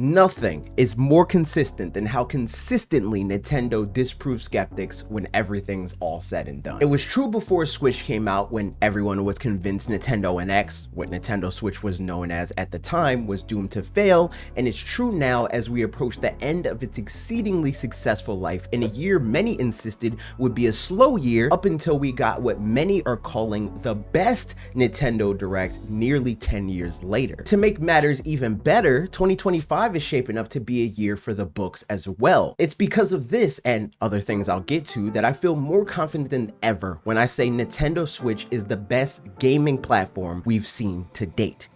Nothing is more consistent than how consistently Nintendo disproves skeptics when everything's all said and done. It was true before Switch came out, when everyone was convinced Nintendo NX, what Nintendo Switch was known as at the time, was doomed to fail, and it's true now as we approach the end of its exceedingly successful life in a year many insisted would be a slow year, up until we got what many are calling the best Nintendo Direct nearly 10 years later. To make matters even better, 2025 is shaping up to be a year for the books as well. It's because of this and other things I'll get to that I feel more confident than ever when I say Nintendo Switch is the best gaming platform we've seen to date.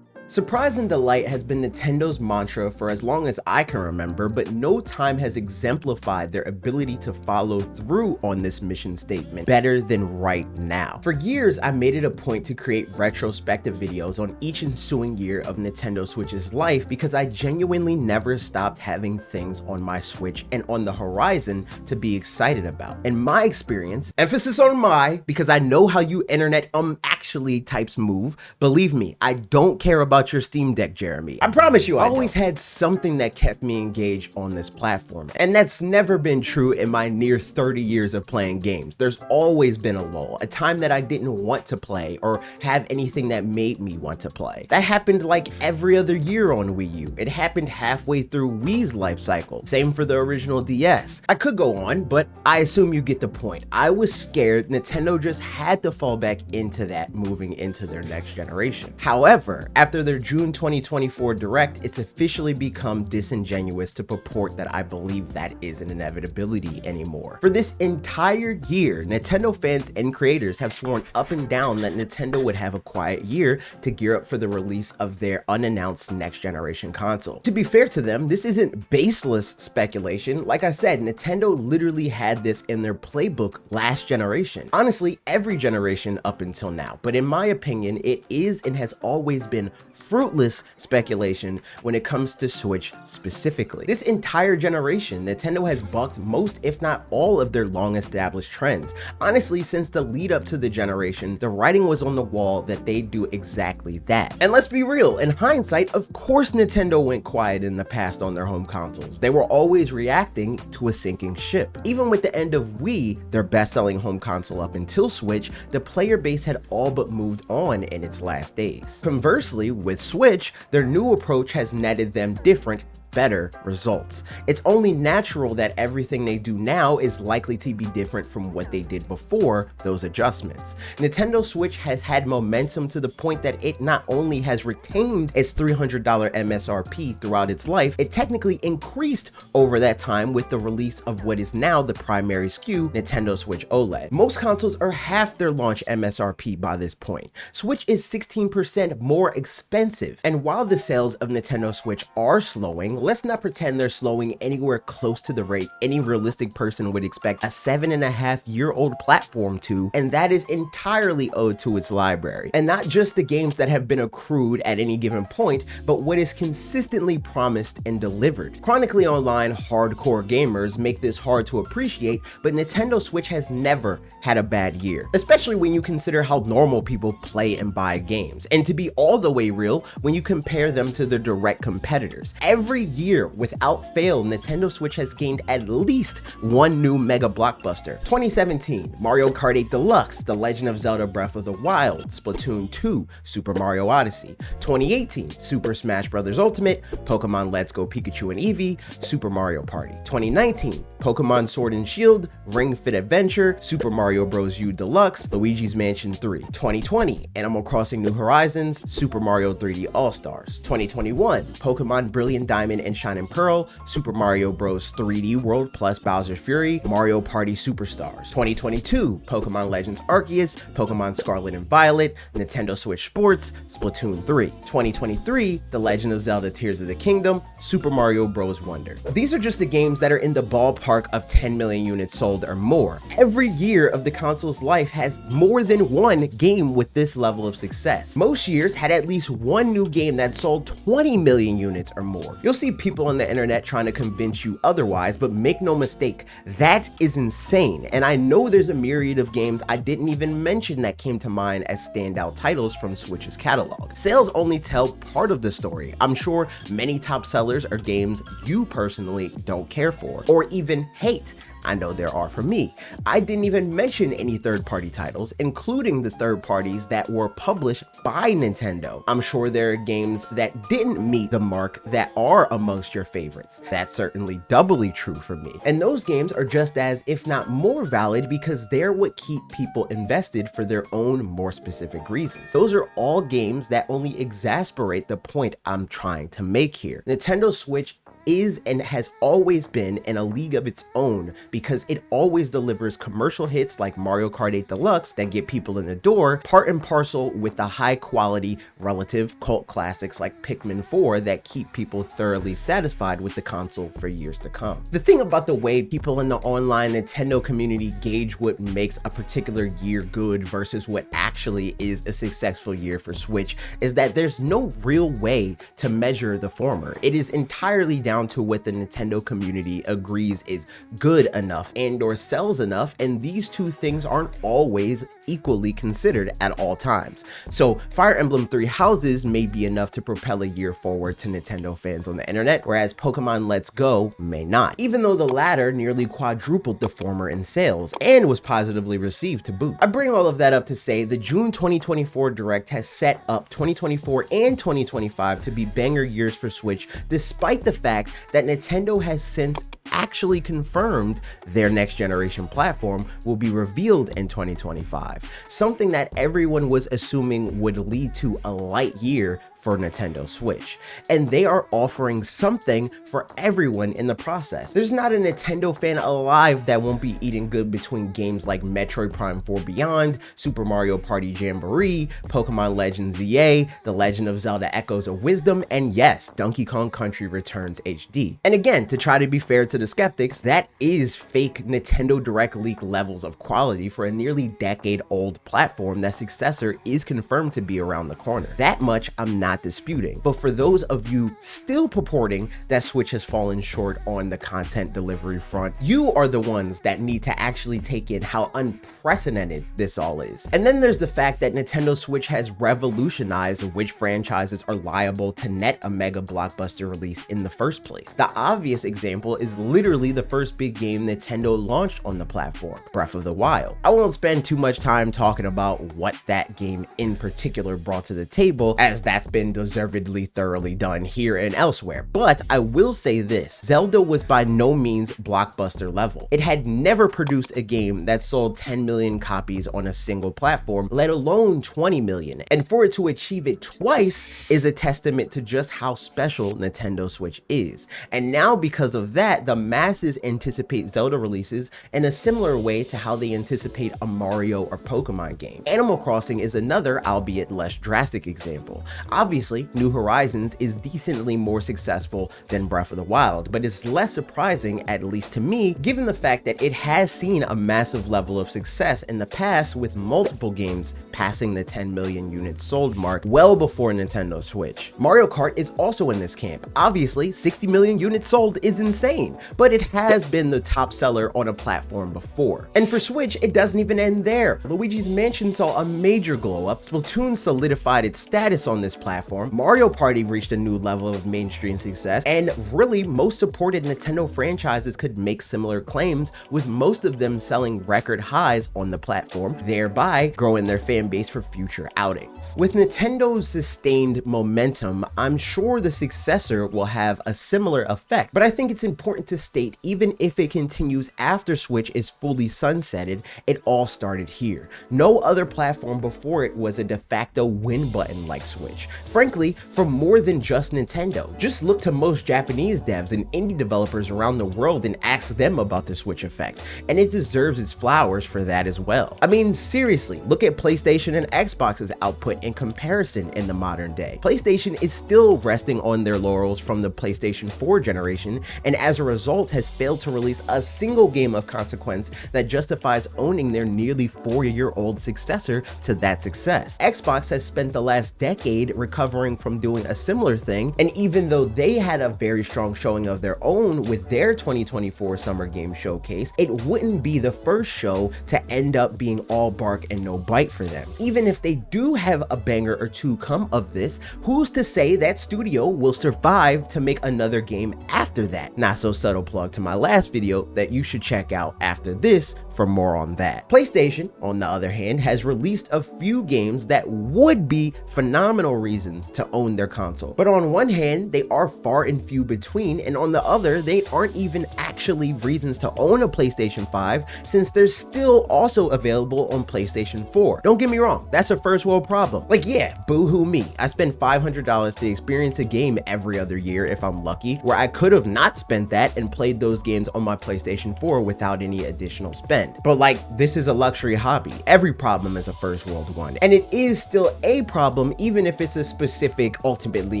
Surprise and delight has been Nintendo's mantra for as long as I can remember, but no time has exemplified their ability to follow through on this mission statement better than right now. For years, I made it a point to create retrospective videos on each ensuing year of Nintendo Switch's life because I genuinely never stopped having things on my Switch and on the horizon to be excited about. In my experience, emphasis on my, because I know how you internet actually types move, believe me, I don't care about your Steam Deck, Jeremy. I promise you, I always had something that kept me engaged on this platform. And that's never been true in my near 30 years of playing games. There's always been a lull, a time that I didn't want to play or have anything that made me want to play. That happened like every other year on Wii U. It happened halfway through Wii's life cycle. Same for the original DS. I could go on, but I assume you get the point. I was scared Nintendo just had to fall back into that moving into their next generation. However, after their June 2024 Direct, it's officially become disingenuous to purport that I believe that is an inevitability anymore. For this entire year, Nintendo fans and creators have sworn up and down that Nintendo would have a quiet year to gear up for the release of their unannounced next generation console. To be fair to them, this isn't baseless speculation. Like I said, Nintendo literally had this in their playbook last generation. Honestly, every generation up until now, but in my opinion, it is and has always been fruitless speculation when it comes to Switch specifically. This entire generation, Nintendo has bucked most, if not all, of their long established trends. Honestly, since the lead up to the generation, the writing was on the wall that they'd do exactly that. And let's be real, in hindsight, of course Nintendo went quiet in the past on their home consoles. They were always reacting to a sinking ship. Even with the end of Wii, their best-selling home console up until Switch, the player base had all but moved on in its last days. Conversely, with Switch, their new approach has netted them different, better results. It's only natural that everything they do now is likely to be different from what they did before those adjustments. Nintendo Switch has had momentum to the point that it not only has retained its $300 MSRP throughout its life, it technically increased over that time with the release of what is now the primary SKU, Nintendo Switch OLED. Most consoles are half their launch MSRP by this point. Switch is 16% more expensive, and while the sales of Nintendo Switch are slowing, let's not pretend they're slowing anywhere close to the rate any realistic person would expect a 7.5-year-old platform to, and that is entirely owed to its library. And not just the games that have been accrued at any given point, but what is consistently promised and delivered. Chronically online hardcore gamers make this hard to appreciate, but Nintendo Switch has never had a bad year, especially when you consider how normal people play and buy games. And to be all the way real, when you compare them to their direct competitors, every year, without fail, Nintendo Switch has gained at least one new mega blockbuster. 2017, Mario Kart 8 Deluxe, The Legend of Zelda Breath of the Wild, Splatoon 2, Super Mario Odyssey. 2018, Super Smash Bros. Ultimate, Pokemon Let's Go Pikachu and Eevee, Super Mario Party. 2019, Pokemon Sword and Shield, Ring Fit Adventure, Super Mario Bros. U Deluxe, Luigi's Mansion 3. 2020, Animal Crossing New Horizons, Super Mario 3D All-Stars. 2021, Pokemon Brilliant Diamond and Shining Pearl, Super Mario Bros. 3D World plus Bowser's Fury, Mario Party Superstars. 2022, Pokemon Legends Arceus, Pokemon Scarlet and Violet, Nintendo Switch Sports, Splatoon 3. 2023, The Legend of Zelda Tears of the Kingdom, Super Mario Bros. Wonder. These are just the games that are in the ballpark of 10 million units sold or more. Every year of the console's life has more than one game with this level of success. Most years had at least one new game that sold 20 million units or more. You'll see see people on the internet trying to convince you otherwise, but make no mistake, that is insane. And I know there's a myriad of games I didn't even mention that came to mind as standout titles from Switch's catalog. Sales only tell part of the story. I'm sure many top sellers are games you personally don't care for, or even hate. I know there are for me. I didn't even mention any third-party titles, including the third parties that were published by Nintendo. I'm sure there are games that didn't meet the mark that are amongst your favorites. That's certainly doubly true for me. And those games are just as, if not more valid, because they're what keep people invested for their own more specific reasons. Those are all games that only exasperate the point I'm trying to make here. Nintendo Switch is and has always been in a league of its own because it always delivers commercial hits like Mario Kart 8 Deluxe that get people in the door, part and parcel with the high quality relative cult classics like Pikmin 4 that keep people thoroughly satisfied with the console for years to come. The thing about the way people in the online Nintendo community gauge what makes a particular year good versus what actually is a successful year for Switch is that there's no real way to measure the former. It is entirely down to what the Nintendo community agrees is good enough and or sells enough, and these two things aren't always equally considered at all times. So Fire Emblem Three Houses may be enough to propel a year forward to Nintendo fans on the internet, whereas Pokemon Let's Go may not, even though the latter nearly quadrupled the former in sales and was positively received to boot. I bring all of that up to say the June 2024 Direct has set up 2024 and 2025 to be banger years for Switch, despite the fact that Nintendo has since actually confirmed their next generation platform will be revealed in 2025, something that everyone was assuming would lead to a light year for Nintendo Switch. And they are offering something for everyone in the process. There's not a Nintendo fan alive that won't be eating good between games like Metroid Prime 4 Beyond, Super Mario Party Jamboree, Pokemon Legends ZA, The Legend of Zelda Echoes of Wisdom, and yes, Donkey Kong Country Returns HD. And again, to try to be fair to the skeptics, that is fake Nintendo Direct leak levels of quality for a nearly decade-old platform that successor is confirmed to be around the corner. That much I'm not disputing. But for those of you still purporting that Switch has fallen short on the content delivery front, you are the ones that need to actually take in how unprecedented this all is. And then there's the fact that Nintendo Switch has revolutionized which franchises are liable to net a mega blockbuster release in the first place. The obvious example is literally the first big game Nintendo launched on the platform, Breath of the Wild. I won't spend too much time talking about what that game in particular brought to the table, as that's been deservedly thoroughly done here and elsewhere, but I will say this: Zelda was by no means blockbuster level. It had never produced a game that sold 10 million copies on a single platform, let alone 20 million, and for it to achieve it twice is a testament to just how special Nintendo Switch is. And now because of that, the masses anticipate Zelda releases in a similar way to how they anticipate a Mario or Pokemon game. Animal Crossing is another, albeit less drastic example. Obviously, New Horizons is decently more successful than Breath of the Wild, but it's less surprising, at least to me, given the fact that it has seen a massive level of success in the past, with multiple games passing the 10 million units sold mark well before Nintendo Switch. Mario Kart is also in this camp. Obviously, 60 million units sold is insane, but it has been the top seller on a platform before. And for Switch, it doesn't even end there. Luigi's Mansion saw a major glow up, Splatoon solidified its status on this platform, Mario Party reached a new level of mainstream success, and really most supported Nintendo franchises could make similar claims, with most of them selling record highs on the platform, thereby growing their fan base for future outings. With Nintendo's sustained momentum, I'm sure the successor will have a similar effect, but I think it's important to state, even if it continues after Switch is fully sunsetted, it all started here. No other platform before it was a de facto win button like Switch. Frankly, for more than just Nintendo. Just look to most Japanese devs and indie developers around the world and ask them about the Switch effect, and it deserves its flowers for that as well. I mean, seriously, look at PlayStation and Xbox's output in comparison in the modern day. PlayStation is still resting on their laurels from the PlayStation 4 generation, and as a result has failed to release a single game of consequence that justifies owning their nearly 4 30-year-old successor to that success. Xbox has spent the last decade recovering from doing a similar thing, and even though they had a very strong showing of their own with their 2024 Summer Game Showcase, it wouldn't be the first show to end up being all bark and no bite for them. Even if they do have a banger or two come of this, who's to say that studio will survive to make another game after that? Not so subtle plug to my last video that you should check out after this for more on that. PlayStation, on the other hand, has released a few games that would be phenomenal reasons to own their console. But on one hand, they are far and few between, and on the other, they aren't even actually reasons to own a PlayStation 5 since they're still also available on PlayStation 4. Don't get me wrong, that's a first world problem. Like, yeah, boo-hoo me. I spend $500 to experience a game every other year if I'm lucky, where I could have not spent that and played those games on my PlayStation 4 without any additional spend. But like, this is a luxury hobby. Every problem is a first world one, and it is still a problem even if it's a specific, ultimately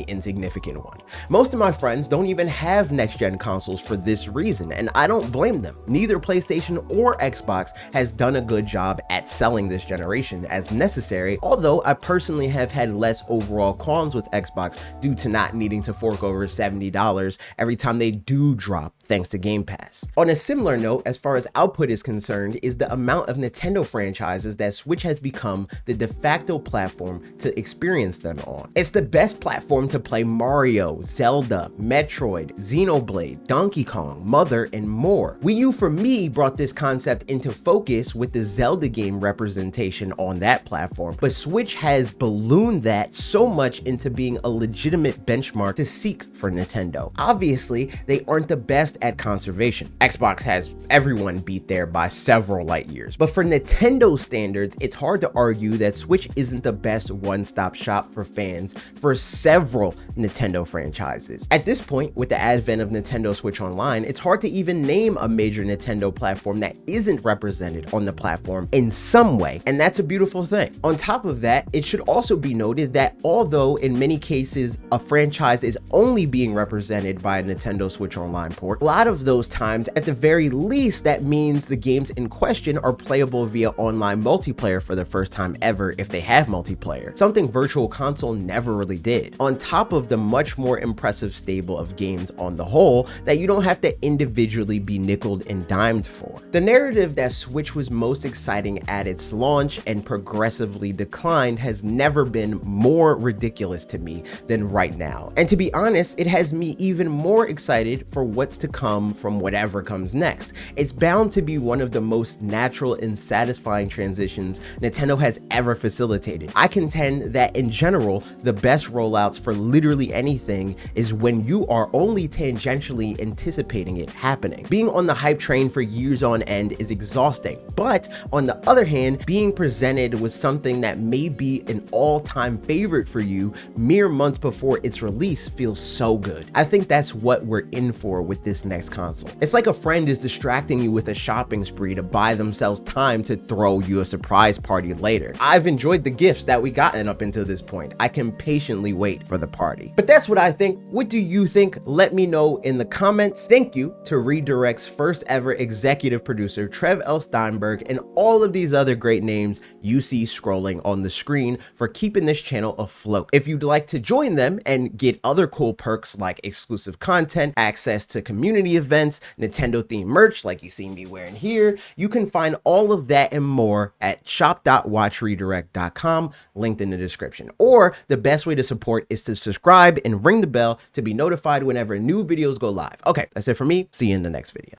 insignificant one. Most of my friends don't even have next-gen consoles for this reason, and I don't blame them. Neither PlayStation or Xbox has done a good job at selling this generation as necessary, although I personally have had less overall qualms with Xbox due to not needing to fork over $70 every time they do drop thanks to Game Pass. On a similar note, as far as output is concerned, is the amount of Nintendo franchises that Switch has become the de facto platform to experience them on. It's the best platform to play Mario, Zelda, Metroid, Xenoblade, Donkey Kong, Mother, and more. Wii U for me brought this concept into focus with the Zelda game representation on that platform, but Switch has ballooned that so much into being a legitimate benchmark to seek for Nintendo. Obviously, they aren't the best at conservation. Xbox has everyone beat there by several light years, but for Nintendo standards, it's hard to argue that Switch isn't the best one-stop shop for fans for several Nintendo franchises. At this point, with the advent of Nintendo Switch Online, it's hard to even name a major Nintendo platform that isn't represented on the platform in some way, and that's a beautiful thing. On top of that, it should also be noted that although in many cases a franchise is only being represented by a Nintendo Switch Online port, a lot of those times, at the very least, that means the games in question are playable via online multiplayer for the first time ever if they have multiplayer, something Virtual Console never really did, on top of the much more impressive stable of games on the whole that you don't have to individually be nickeled and dimed for. The narrative that Switch was most exciting at its launch and progressively declined has never been more ridiculous to me than right now. And to be honest, it has me even more excited for what's to come from whatever comes next. It's bound to be one of the most natural and satisfying transitions Nintendo has ever facilitated. I contend that in general, the best rollouts for literally anything is when you are only tangentially anticipating it happening. Being on the hype train for years on end is exhausting, but on the other hand, being presented with something that may be an all-time favorite for you mere months before its release feels so good. I think that's what we're in for with this next console. It's like a friend is distracting you with a shopping spree to buy themselves time to throw you a surprise party later. I've enjoyed the gifts that we gotten up until this point. I can patiently wait for the party. But that's what I think. What do you think? Let me know in the comments. Thank you to Redirect's first ever executive producer, Trev L. Steinberg, and all of these other great names you see scrolling on the screen for keeping this channel afloat. If you'd like to join them and get other cool perks like exclusive content, access to community events, Nintendo themed merch like you see me wearing here, you can find all of that and more at shop.watchredirect.com, linked in the description. Or the best way to support is to subscribe and ring the bell to be notified whenever new videos go live. Okay, that's it for me. See you in the next video.